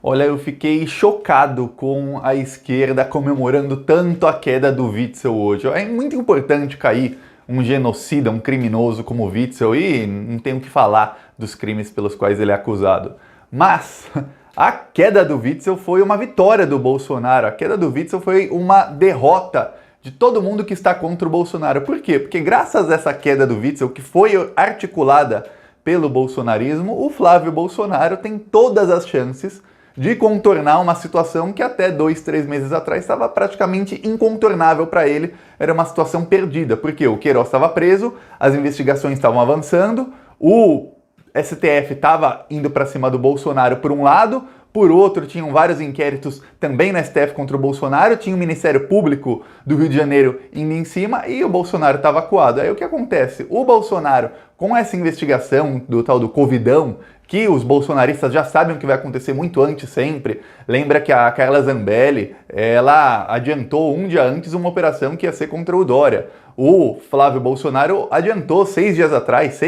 Olha, eu fiquei chocado com a esquerda comemorando tanto a queda do Witzel hoje. É muito importante cair um genocida, um criminoso como o Witzel, e não tenho o que falar dos crimes pelos quais ele é acusado. Mas a queda do Witzel foi uma vitória do Bolsonaro. A queda do Witzel foi uma derrota de todo mundo que está contra o Bolsonaro. Por quê? Porque graças a essa queda do Witzel, que foi articulada pelo bolsonarismo, o Flávio Bolsonaro tem todas as chances de contornar uma situação que até 2-3 meses atrás estava praticamente incontornável para ele. Era uma situação perdida, porque o Queiroz estava preso, as investigações estavam avançando, o STF estava indo para cima do Bolsonaro por um lado, por outro tinham vários inquéritos também no STF contra o Bolsonaro, tinha o Ministério Público do Rio de Janeiro indo em cima e o Bolsonaro estava acuado. Aí o que acontece? O Bolsonaro, com essa investigação do tal do Covidão, que os bolsonaristas já sabem o que vai acontecer muito antes sempre. Lembra que a Carla Zambelli, ela adiantou um dia antes uma operação que ia ser contra o Dória. O Flávio Bolsonaro adiantou 6 dias atrás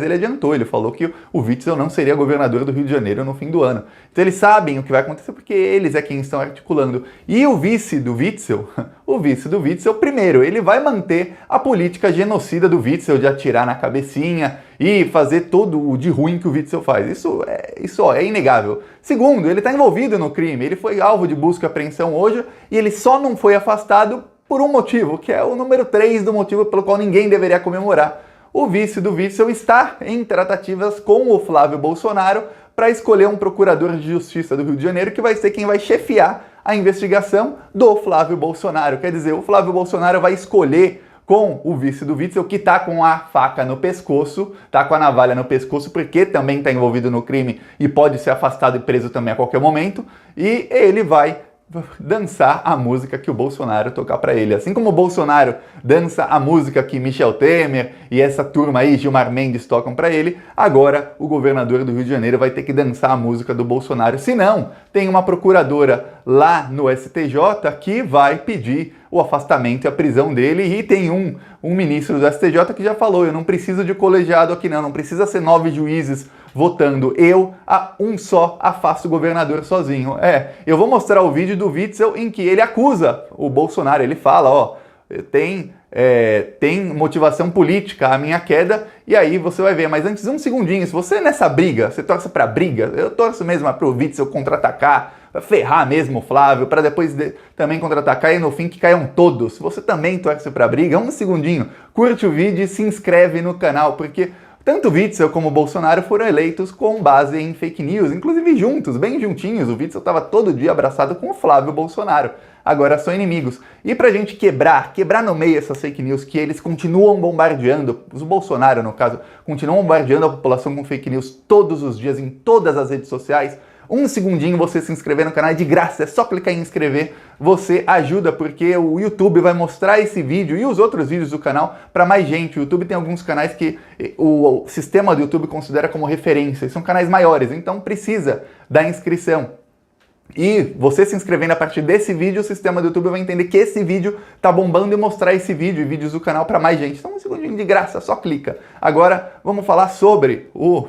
ele adiantou, ele falou que o Witzel não seria governador do Rio de Janeiro no fim do ano. Então eles sabem o que vai acontecer porque eles é quem estão articulando. E o vice do Witzel, primeiro, ele vai manter a política genocida do Witzel de atirar na cabecinha e fazer todo o de ruim que o Witzel faz. Isso é inegável. Segundo, ele está envolvido no crime, ele foi alvo de busca e apreensão hoje e ele só não foi afastado por um motivo, que é o número 3 do motivo pelo qual ninguém deveria comemorar. O vice do Witzel está em tratativas com o Flávio Bolsonaro para escolher um procurador de justiça do Rio de Janeiro que vai ser quem vai chefiar a investigação do Flávio Bolsonaro. Quer dizer, o Flávio Bolsonaro vai escolher com o vice do Witzel, que está com a faca no pescoço, está com a navalha no pescoço, porque também está envolvido no crime e pode ser afastado e preso também a qualquer momento, e ele vai dançar a música que o Bolsonaro tocar para ele. Assim como o Bolsonaro dança a música que Michel Temer e essa turma aí, Gilmar Mendes, tocam para ele, agora o governador do Rio de Janeiro vai ter que dançar a música do Bolsonaro. Se não, tem uma procuradora lá no STJ que vai pedir o afastamento e a prisão dele, e tem um ministro do STJ que já falou, eu não preciso de colegiado aqui não precisa ser 9 juízes votando, eu, a um só, afasto o governador sozinho. Eu vou mostrar o vídeo do Witzel em que ele acusa o Bolsonaro, ele fala, tem motivação política a minha queda, e aí você vai ver, mas antes um segundinho, se você nessa briga, você torce pra briga, eu torço mesmo pro Witzel contra-atacar, ferrar mesmo o Flávio, para depois também contra-atacar e no fim que caiam todos. Se você também torce pra briga, um segundinho, curte o vídeo e se inscreve no canal, porque tanto o Witzel como o Bolsonaro foram eleitos com base em fake news, inclusive juntos, bem juntinhos. O Witzel estava todo dia abraçado com o Flávio Bolsonaro. Agora são inimigos. E pra gente quebrar no meio essas fake news que eles continuam bombardeando, os Bolsonaro no caso, continuam bombardeando a população com fake news todos os dias em todas as redes sociais, um segundinho você se inscrever no canal é de graça, é só clicar em inscrever, você ajuda porque o YouTube vai mostrar esse vídeo e os outros vídeos do canal para mais gente. O YouTube tem alguns canais que o sistema do YouTube considera como referência, são canais maiores, então precisa da inscrição. E você se inscrevendo a partir desse vídeo, o sistema do YouTube vai entender que esse vídeo tá bombando e mostrar esse vídeo e vídeos do canal para mais gente. Então, um segundinho de graça, só clica. Agora, vamos falar sobre o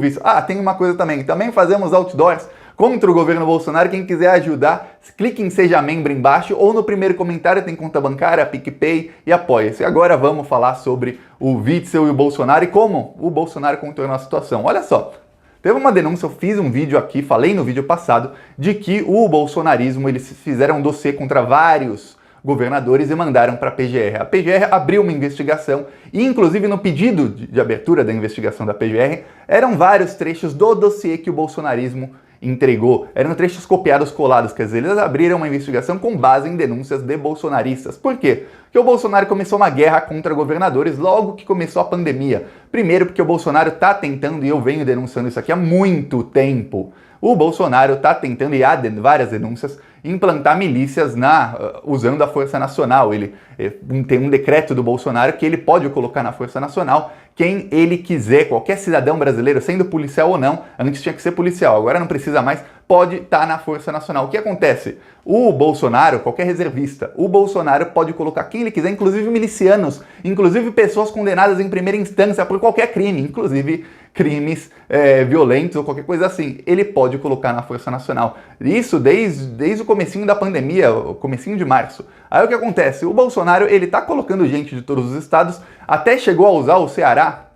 vício. Tem uma coisa também. Também fazemos outdoors contra o governo Bolsonaro. Quem quiser ajudar, clique em Seja Membro embaixo ou no primeiro comentário tem conta bancária, PicPay e apoia-se. Agora vamos falar sobre o Witzel e o Bolsonaro e como o Bolsonaro contornou a situação. Olha só. Teve uma denúncia, eu fiz um vídeo aqui, falei no vídeo passado, de que o bolsonarismo, eles fizeram um dossiê contra vários governadores e mandaram para a PGR. A PGR abriu uma investigação e, inclusive, no pedido de abertura da investigação da PGR, eram vários trechos do dossiê que o bolsonarismo entregou. Eram trechos copiados, colados, quer dizer, eles abriram uma investigação com base em denúncias de bolsonaristas. Por quê? Porque o Bolsonaro começou uma guerra contra governadores logo que começou a pandemia. Primeiro porque o Bolsonaro está tentando, e eu venho denunciando isso aqui há muito tempo, o Bolsonaro está tentando, e há várias denúncias, implantar milícias usando a Força Nacional. Ele tem um decreto do Bolsonaro que ele pode colocar na Força Nacional quem ele quiser, qualquer cidadão brasileiro, sendo policial ou não, antes tinha que ser policial, agora não precisa mais, pode estar na Força Nacional. O que acontece? O Bolsonaro, qualquer reservista, o Bolsonaro pode colocar quem ele quiser, inclusive milicianos, inclusive pessoas condenadas em primeira instância por qualquer crime, inclusive crimes violentos ou qualquer coisa assim. Ele pode colocar na Força Nacional. Isso desde o comecinho da pandemia, o comecinho de março. Aí o que acontece? O Bolsonaro, ele tá colocando gente de todos os estados, até chegou a usar o Ceará.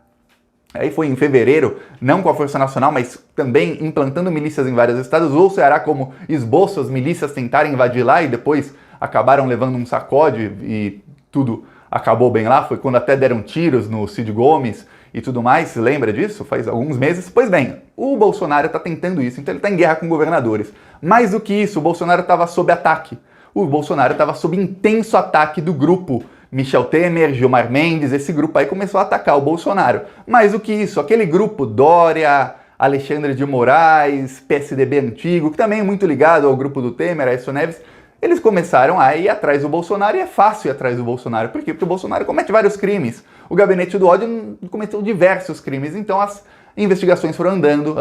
Aí foi em fevereiro, não com a Força Nacional, mas também implantando milícias em vários estados. Usou o Ceará como esboço, as milícias tentarem invadir lá e depois acabaram levando um sacode e tudo acabou bem lá. Foi quando até deram tiros no Cid Gomes e tudo mais. Você lembra disso? Faz alguns meses. Pois bem, o Bolsonaro está tentando isso, então ele está em guerra com governadores. Mais do que isso, o Bolsonaro estava sob ataque. O Bolsonaro estava sob intenso ataque do grupo Michel Temer, Gilmar Mendes, esse grupo aí começou a atacar o Bolsonaro. Mais do que isso, aquele grupo Dória, Alexandre de Moraes, PSDB antigo, que também é muito ligado ao grupo do Temer, Aécio Neves, eles começaram a ir atrás do Bolsonaro, e é fácil ir atrás do Bolsonaro. Por quê? Porque o Bolsonaro comete vários crimes. O gabinete do ódio cometeu diversos crimes, então as investigações foram andando,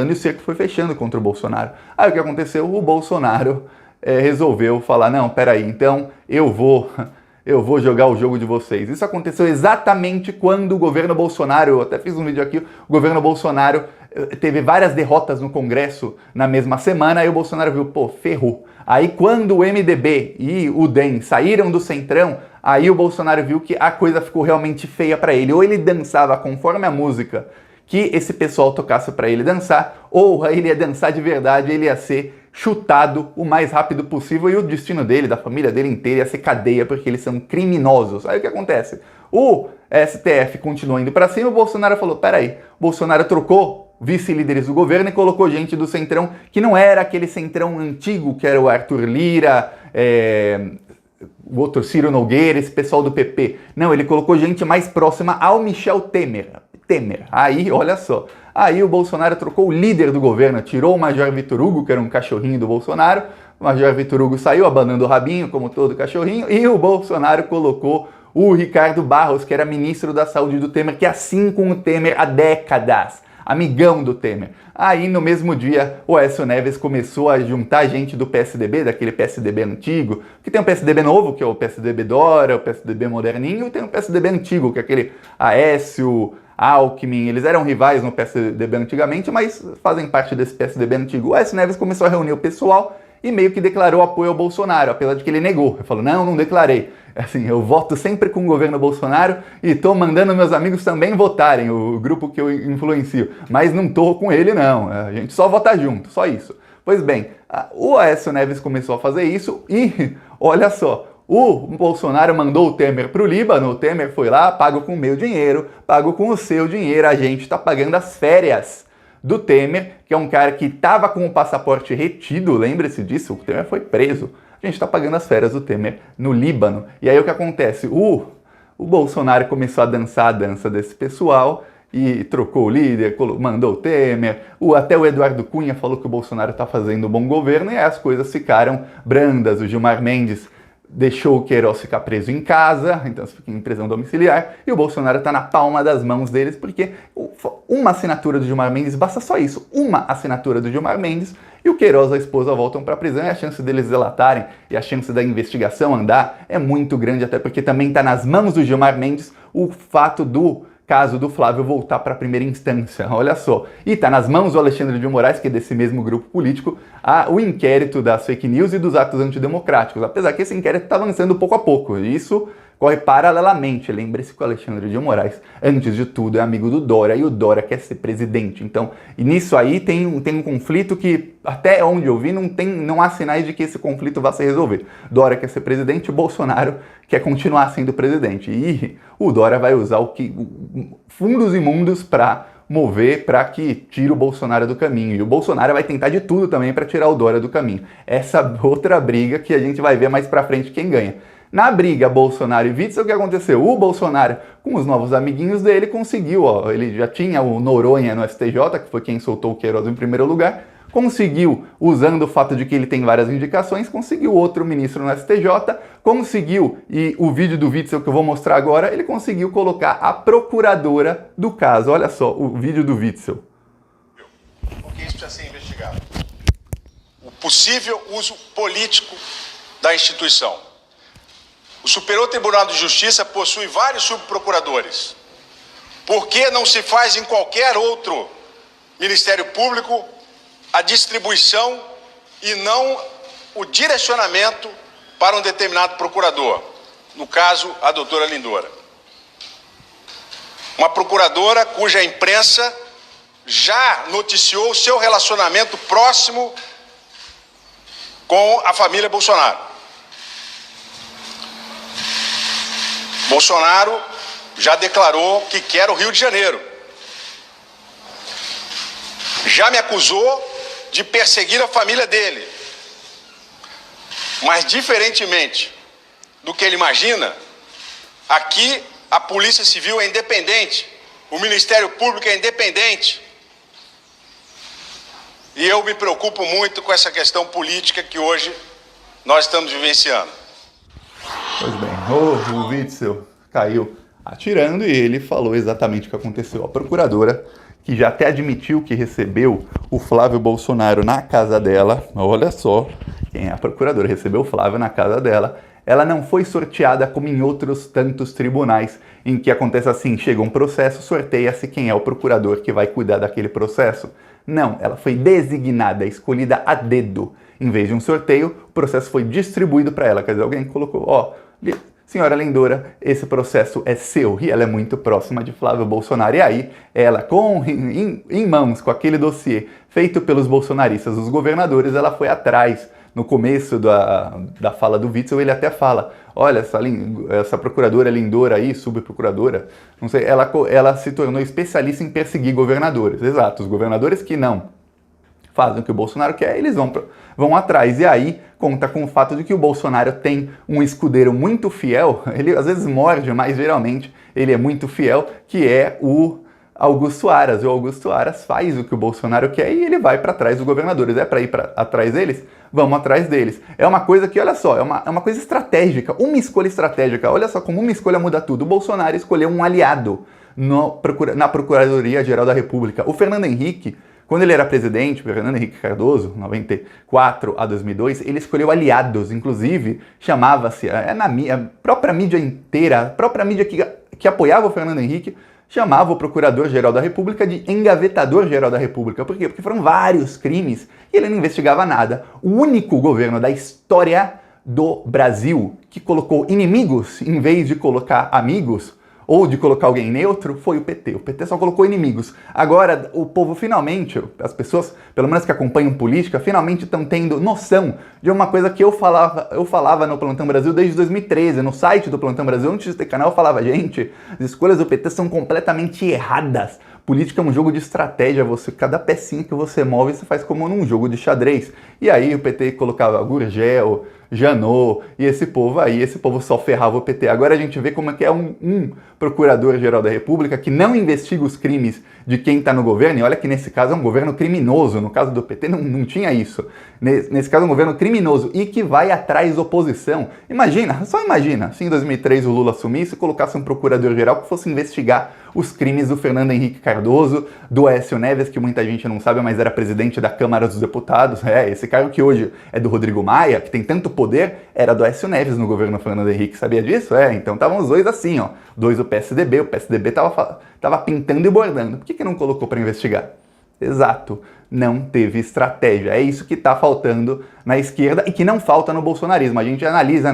e o cerco foi fechando contra o Bolsonaro. Aí o que aconteceu? O Bolsonaro resolveu falar, não, peraí, então eu vou jogar o jogo de vocês. Isso aconteceu exatamente quando o governo Bolsonaro, eu até fiz um vídeo aqui, o governo Bolsonaro teve várias derrotas no Congresso na mesma semana, aí o Bolsonaro viu, pô, ferrou. Aí quando o MDB e o DEM saíram do Centrão, aí o Bolsonaro viu que a coisa ficou realmente feia para ele. Ou ele dançava conforme a música que esse pessoal tocasse para ele dançar, ou ele ia dançar de verdade, ele ia ser chutado o mais rápido possível e o destino dele, da família dele inteira, ia ser cadeia, porque eles são criminosos. Aí o que acontece? O STF continuou indo para cima e o Bolsonaro falou, peraí, o Bolsonaro trocou vice-líderes do governo e colocou gente do Centrão que não era aquele Centrão antigo, que era o Arthur Lira, o outro Ciro Nogueira, esse pessoal do PP. Não, ele colocou gente mais próxima ao Michel Temer. Aí, olha só. Aí o Bolsonaro trocou o líder do governo, tirou o Major Vitor Hugo, que era um cachorrinho do Bolsonaro. O Major Vitor Hugo saiu abanando o rabinho, como todo cachorrinho, e o Bolsonaro colocou o Ricardo Barros, que era ministro da Saúde do Temer, que é assim com o Temer há décadas, amigão do Temer. Aí, no mesmo dia, o Aécio Neves começou a juntar gente do PSDB, daquele PSDB antigo, que tem um PSDB novo, que é o PSDB Dória, o PSDB moderninho, e tem um PSDB antigo, que é aquele Aécio, Alckmin, eles eram rivais no PSDB antigamente, mas fazem parte desse PSDB antigo. O Aécio Neves começou a reunir o pessoal e meio que declarou apoio ao Bolsonaro, apesar de que ele negou. Ele falou, não declarei. Assim, eu voto sempre com o governo Bolsonaro e tô mandando meus amigos também votarem, o grupo que eu influencio. Mas não tô com ele, não. A gente só vota junto, só isso. Pois bem, o Aécio Neves começou a fazer isso e, olha só, o Bolsonaro mandou o Temer para o Líbano, o Temer foi lá, pago com o meu dinheiro, pago com o seu dinheiro, a gente está pagando as férias do Temer, que é um cara que estava com o passaporte retido, lembre-se disso, o Temer foi preso. A gente está pagando as férias do Temer no Líbano. E aí o que acontece? O Bolsonaro começou a dançar a dança desse pessoal e trocou o líder, mandou o Temer, até o Eduardo Cunha falou que o Bolsonaro está fazendo um bom governo e aí as coisas ficaram brandas. O Gilmar Mendes deixou o Queiroz ficar preso em casa, então você fica em prisão domiciliar, e o Bolsonaro está na palma das mãos deles, porque uma assinatura do Gilmar Mendes, basta só isso, uma assinatura do Gilmar Mendes, e o Queiroz e a esposa voltam para a prisão, e a chance deles delatarem, e a chance da investigação andar é muito grande, até porque também está nas mãos do Gilmar Mendes o fato do caso do Flávio voltar para a primeira instância, olha só. E está nas mãos do Alexandre de Moraes, que é desse mesmo grupo político, o inquérito das fake news e dos atos antidemocráticos, apesar que esse inquérito está avançando pouco a pouco, e isso corre paralelamente. Lembre-se que o Alexandre de Moraes, antes de tudo, é amigo do Dória, e o Dória quer ser presidente. Então, e nisso aí tem um conflito que, até onde eu vi, não há sinais de que esse conflito vá se resolver. Dória quer ser presidente, o Bolsonaro quer continuar sendo presidente. E o Dória vai usar fundos imundos para mover para que tire o Bolsonaro do caminho. E o Bolsonaro vai tentar de tudo também para tirar o Dória do caminho. Essa outra briga que a gente vai ver mais para frente quem ganha. Na briga Bolsonaro e Witzel, o que aconteceu? O Bolsonaro, com os novos amiguinhos dele, conseguiu, ele já tinha o Noronha no STJ, que foi quem soltou o Queiroz em primeiro lugar, conseguiu, usando o fato de que ele tem várias indicações, conseguiu outro ministro no STJ, conseguiu, e o vídeo do Witzel que eu vou mostrar agora, ele conseguiu colocar a procuradora do caso. Olha só o vídeo do Witzel. Porque isso precisa ser investigado. O possível uso político da instituição. O Superior Tribunal de Justiça possui vários subprocuradores. Por que não se faz em qualquer outro Ministério Público a distribuição e não o direcionamento para um determinado procurador? No caso, a doutora Lindora. Uma procuradora cuja imprensa já noticiou o seu relacionamento próximo com a família Bolsonaro. Bolsonaro já declarou que quer o Rio de Janeiro. Já me acusou de perseguir a família dele. Mas, diferentemente do que ele imagina, aqui a Polícia Civil é independente, o Ministério Público é independente. E eu me preocupo muito com essa questão política que hoje nós estamos vivenciando. Pois bem, o Witzel caiu atirando e ele falou exatamente o que aconteceu. A procuradora, que já até admitiu que recebeu o Flávio Bolsonaro na casa dela, olha só, quem é a procuradora, recebeu o Flávio na casa dela, ela não foi sorteada como em outros tantos tribunais, em que acontece assim, chega um processo, sorteia-se quem é o procurador que vai cuidar daquele processo. Não, ela foi designada, escolhida a dedo. Em vez de um sorteio, o processo foi distribuído para ela. Quer dizer, alguém colocou, ó, senhora Lindora, esse processo é seu. E ela é muito próxima de Flávio Bolsonaro. E aí, ela, em mãos, com aquele dossiê feito pelos bolsonaristas, os governadores, ela foi atrás. No começo da fala do Witzel, ele até fala, olha, essa procuradora Lindora aí, subprocuradora, não sei, ela se tornou especialista em perseguir governadores. Exato, os governadores que não fazem o que o Bolsonaro quer, eles vão atrás. E aí, conta com o fato de que o Bolsonaro tem um escudeiro muito fiel, ele às vezes morde, mas geralmente ele é muito fiel, que é o Augusto Aras. O Augusto Aras faz o que o Bolsonaro quer e ele vai para trás dos governadores. É para ir atrás deles? Vamos atrás deles. É uma coisa que, olha só, é uma coisa estratégica, uma escolha estratégica. Olha só como uma escolha muda tudo. O Bolsonaro escolheu um aliado na Procuradoria-Geral da República. O Fernando Henrique, quando ele era presidente, o Fernando Henrique Cardoso, 94 a 2002, ele escolheu aliados. Inclusive, chamava-se, a própria mídia inteira, a própria mídia que apoiava o Fernando Henrique, chamava o Procurador-Geral da República de Engavetador-Geral da República. Por quê? Porque foram vários crimes e ele não investigava nada. O único governo da história do Brasil que colocou inimigos em vez de colocar amigos ou de colocar alguém neutro foi o PT. O PT só colocou inimigos. Agora, o povo finalmente, as pessoas, pelo menos que acompanham política, finalmente estão tendo noção de uma coisa que eu falava no Plantão Brasil desde 2013, no site do Plantão Brasil, antes de ter canal, eu falava, gente, as escolhas do PT são completamente erradas. Política é um jogo de estratégia, cada pecinha que você move, você faz como num jogo de xadrez. E aí o PT colocava Gurgel, Janot, e esse povo só ferrava o PT. Agora a gente vê como é que é um procurador-geral da República que não investiga os crimes de quem está no governo, e olha que nesse caso é um governo criminoso, no caso do PT não tinha isso. Nesse caso é um governo criminoso e que vai atrás da oposição. Só imagina, se em 2003 o Lula assumisse e colocasse um procurador-geral que fosse investigar os crimes do Fernando Henrique Cardoso, do Aécio Neves, que muita gente não sabe, mas era presidente da Câmara dos Deputados. Esse cargo que hoje é do Rodrigo Maia, que tem tanto poder, era do Aécio Neves no governo Fernando Henrique. Sabia disso? Então estavam os dois assim, ó. Dois do PSDB, o PSDB tava pintando e bordando. Por que não colocou para investigar? Exato, não teve estratégia. É isso que está faltando na esquerda e que não falta no bolsonarismo. A gente analisa,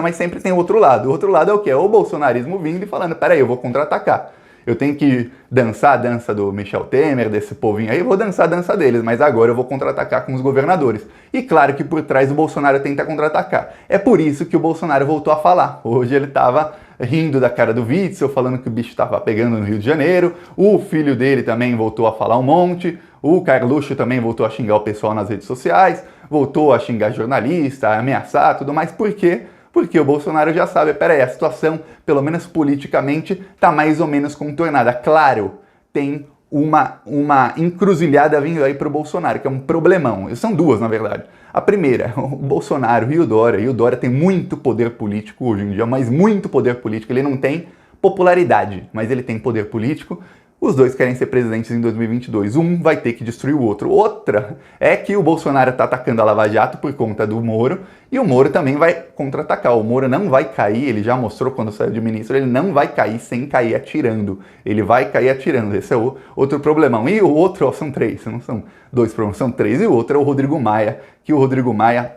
mas sempre tem o outro lado. O outro lado é o quê? É o bolsonarismo vindo e falando, peraí, eu vou contra-atacar. Eu tenho que dançar a dança do Michel Temer, desse povinho aí, eu vou dançar a dança deles, mas agora eu vou contra-atacar com os governadores. E claro que por trás o Bolsonaro tenta contra-atacar. É por isso que o Bolsonaro voltou a falar. Hoje ele estava rindo da cara do Witzel, falando que o bicho estava pegando no Rio de Janeiro, o filho dele também voltou a falar um monte, o Carluxo também voltou a xingar o pessoal nas redes sociais, voltou a xingar jornalista, a ameaçar, tudo mais. Por quê? Porque o Bolsonaro já sabe, peraí, a situação, pelo menos politicamente, está mais ou menos contornada. Claro, tem uma encruzilhada vindo aí para o Bolsonaro, que é um problemão. São duas, na verdade. A primeira, o Bolsonaro e o Dória. E o Dória tem muito poder político hoje em dia, mas muito poder político. Ele não tem popularidade, mas ele tem poder político. Os dois querem ser presidentes em 2022. Um vai ter que destruir o outro. Outra é que o Bolsonaro está atacando a Lava Jato por conta do Moro e o Moro também vai contra-atacar. O Moro não vai cair, ele já mostrou quando saiu de ministro, ele não vai cair sem cair atirando. Ele vai cair atirando. Esse é o outro problemão. E o outro, ó, são três, não são dois problemas, são três. E o outro é o Rodrigo Maia, que o Rodrigo Maia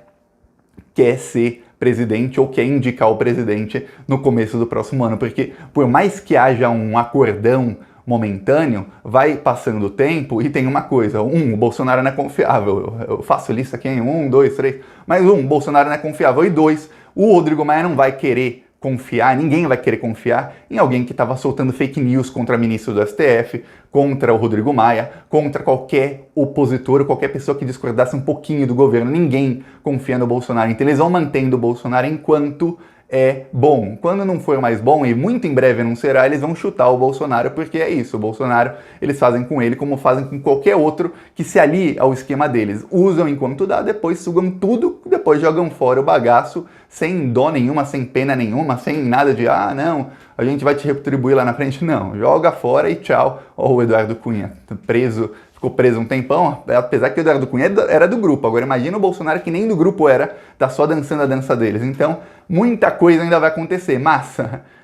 quer ser presidente ou quer indicar o presidente no começo do próximo ano. Porque por mais que haja um acordão momentâneo, vai passando o tempo e tem uma coisa, o Bolsonaro não é confiável, eu faço lista aqui em 1, 2, 3, mas o Bolsonaro não é confiável, e 2, o Rodrigo Maia não vai querer confiar, ninguém vai querer confiar em alguém que estava soltando fake news contra ministro do STF, contra o Rodrigo Maia, contra qualquer opositor, qualquer pessoa que discordasse um pouquinho do governo, ninguém confia no Bolsonaro, então eles vão mantendo o Bolsonaro enquanto é bom. Quando não for mais bom, e muito em breve não será, eles vão chutar o Bolsonaro, porque é isso, o Bolsonaro, eles fazem com ele como fazem com qualquer outro que se alie ao esquema deles. Usam enquanto dá, depois sugam tudo, depois jogam fora o bagaço, sem dó nenhuma, sem pena nenhuma, sem nada de, ah, não, a gente vai te retribuir lá na frente. Não, joga fora e tchau. Ó, o Eduardo Cunha, preso, ficou preso um tempão, apesar que o Eduardo Cunha era do grupo. Agora imagina o Bolsonaro que nem do grupo era, tá só dançando a dança deles. Então, muita coisa ainda vai acontecer, mas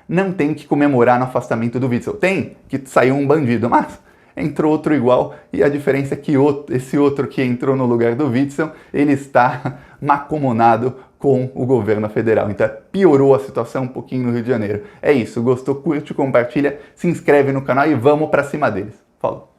não tem que comemorar no afastamento do Witzel. Tem que saiu um bandido, mas entrou outro igual, e a diferença é que esse outro que entrou no lugar do Witzel, ele está macomunado com o governo federal. Então piorou a situação um pouquinho no Rio de Janeiro. É isso, gostou, curte, compartilha, se inscreve no canal e vamos pra cima deles. Falou!